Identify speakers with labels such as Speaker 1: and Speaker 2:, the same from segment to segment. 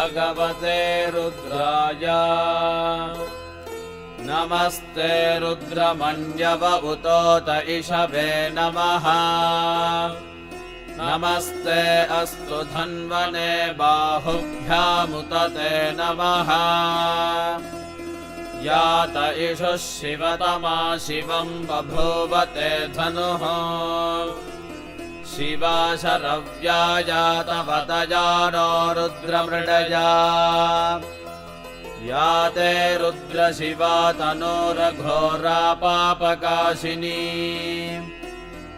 Speaker 1: भगवते रुद्राय नमस्ते रुद्रमन्यव उतोत इषवे नमः नमस्ते अस्तु धन्वने बाहुभ्यामुतते नमः यात इषुः शिवतमा शिवं बभूवते धनुः शिवा शरव्या जातवतया नो रुद्रमृडया या ते रुद्रशिवा तनोरघोरा पापकाशिनी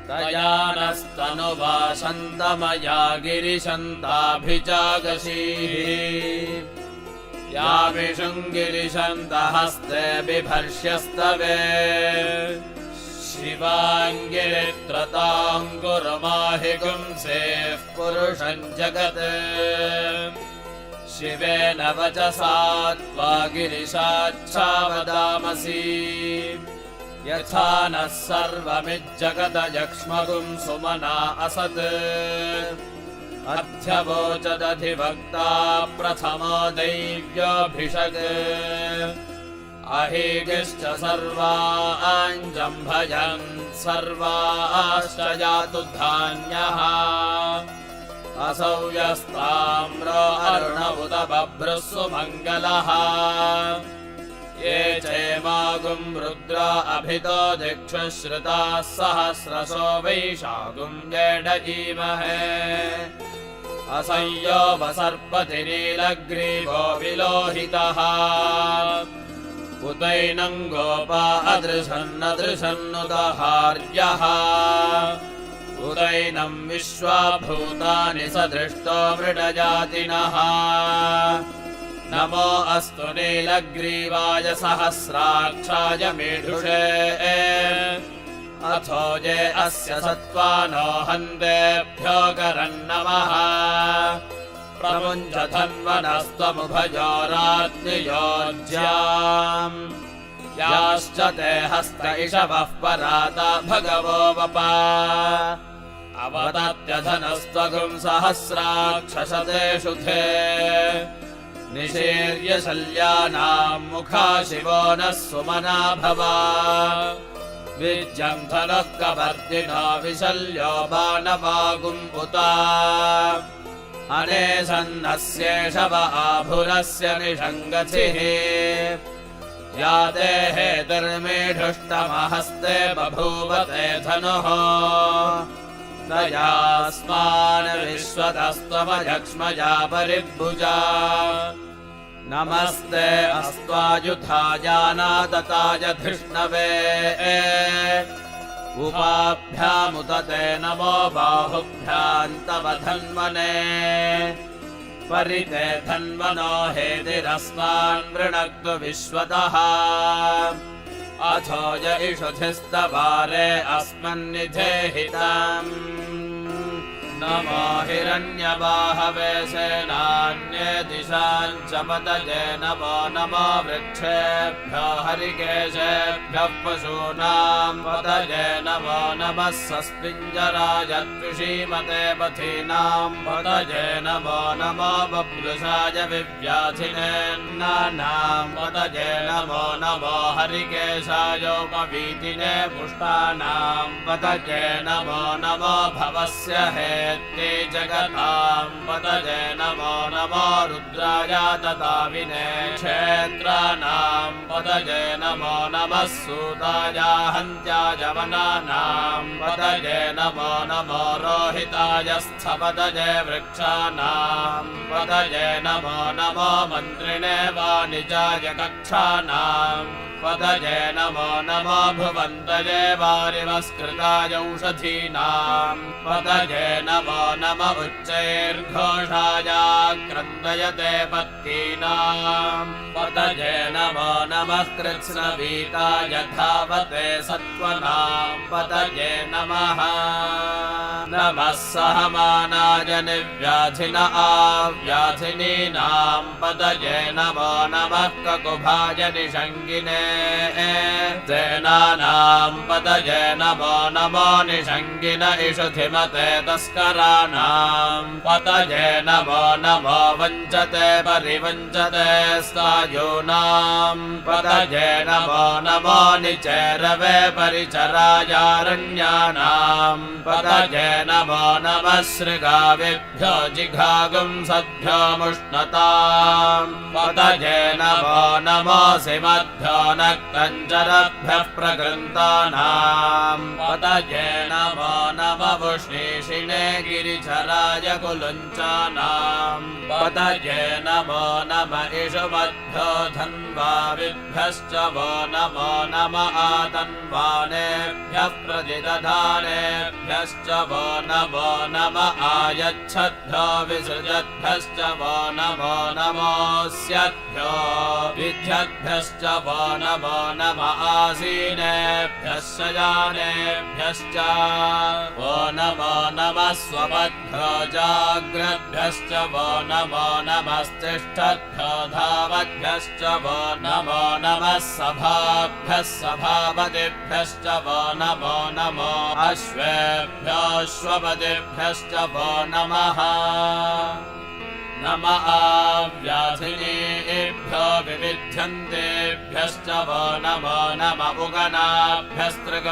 Speaker 1: तया नस्तनुवासन्तमया गिरिशन्ताभिजागशीः या विशुङ्गिरिशन्तहस्ते बिभर्ष्यस्तवे शिवाङ्गिरित्रताङ्कुरुमाहिगुंसेः पुरुषं जगत् शिवेन वचसा त्वा गिरिशाच्छावदामसि यथा नः सर्वमिज्जगदयक्ष्मगुं सुमना असत् अध्यवोचदधिवक्ता प्रथमो दैव्योऽभिषग् अहीगिश्च सर्वाञ्जम्भयन् सर्वाश्च जातु धान्यः असौ यस्ताम्रो अरुण उत बभ्रुः सुमङ्गलः ये चैमागुं रुद्रा अभितो दिक्षु श्रुताः सहस्रशो वैशागुं जेडजीमहे असंयो वसर्पतिनीलग्रीवो विलोहितः उतैनं गोपा अदृशन्नदृशन्नुदहार्यः उदैनं विश्वाभूतानि सदृष्टो मृडजातिनः नमो अस्तु नीलग्रीवाय सहस्राक्षाय मेढुषे अथो ये अस्य सत्त्वानो हन्तेभ्यो करन्नमः प्रमुञ्च धन्वनस्त्वमुभयोरात्मयोज्याम् याश्च ते हस्त इषवः पराता भगवो वपा अवदत्यधनस्त्वगुं सहस्राक्षशतेषु ते निशीर्य शल्यानां मुखा शिवो नः सुमना भवा विज्यं धनुः कपर्दिनो विशल्यो बाणवागुम्पुता अनेसन्नस्येषव आभुरस्य निषङ्गचिः या देहे धर्मेढुष्टमहस्ते बभूवते धनुः तयास्मान् विश्वतस्त्वमयक्ष्मजा परिभुजा नमस्ते अस्त्वायुधायानादताय धृष्णवे उपाभ्यामुदते नमो बाहुभ्यां तव धन्वने परिते धन्वनो हेतिरस्मान् वृणक्तु विश्वतः अथो य इषुधिस्तवारे अस्मन्निधेहितम् नमो हिरण्यबाहवे सेनान्ये दिशां च पतये नमो नमो वृक्षेभ्यो हरिकेशेभ्यः पशूनां पतये नमो नमः सस्पिञ्जराय त्रिषीमते पथीनां पतये नमो नमो बभ्रुषाय विव्याधिनेन्नानां पतये नमो नमो हरिकेशायोपवीतिने पुष्टानां पतये नमो नमो भवस्य हेत्ते जगतां पतये नमो नमो रुद्राय तताविने क्षेत्राणां पतये नमो नमः सूताय हन्त्याय वनानां पतये नमो नमो रोहिताय स्थपतये वृक्षाणां पतये नमो नमो मन्त्रिणे वाणिजाय कक्षाणां पतये नमो नमो भुवन्तये वारिवस्कृताय औषधीनां पतये नमो नम उच्चैर्घोषाय क्रन्दयते पत्नीनां पतये नमो नम नमः कृत्स्नवीताय धावते सत्त्वनां पतये नमः नमः सहमानाय निर्व्याधिन आव्याधिनीनां पतये नमो नमः ककुभाय निषङ्गिने सेनानां पतये नमो नमो निषङ्गिन इषुधिमते तस्कराणां पतये नमो नमो वञ्चते परिवञ्चते स्थायूनां पतये नमो नमो निचेरवे परिचरायारण्यानां पतये नमो नमः शृगाविभ्यो जिघागुं सद्भ्यो मुष्णतां पतये नमो नमोऽसिमद्भ्यो नक्तञ्जरभ्यः प्रकृन्तानां पतये नमो नमवुष्णीषिणे गिरिचराय कुलुञ्चानां पतये नमो नम इषुमद्भ्यो धन्वाविभ्यश्च वो नमो नम आतन्वानेभ्यः प्रतिदधानेभ्यश्च वो नमो नम आयच्छद्भ्यो विसृजद्भ्यश्च वो नमो नमोऽस्यद्भ्यो विद्यद्भ्यश्च वो नमो नम आसीनेभ्यः शयानेभ्यश्च वो नमो नमः स्वपद्भ्यो जाग्रद्भ्यश्च वो नमो नमस्तिष्ठद्भ्यो धावद्भ्यश्च वो नमो नमः सभाभ्यः सभापतिभ्यश्च वो नमो नमो अश्वेभ्योऽश्वपतिभ्यश्च वो नमः नम आव्याधिनेभ्यो विविध्यन्तेभ्यश्च वो नमो नम उगनाभ्यस्त्रिग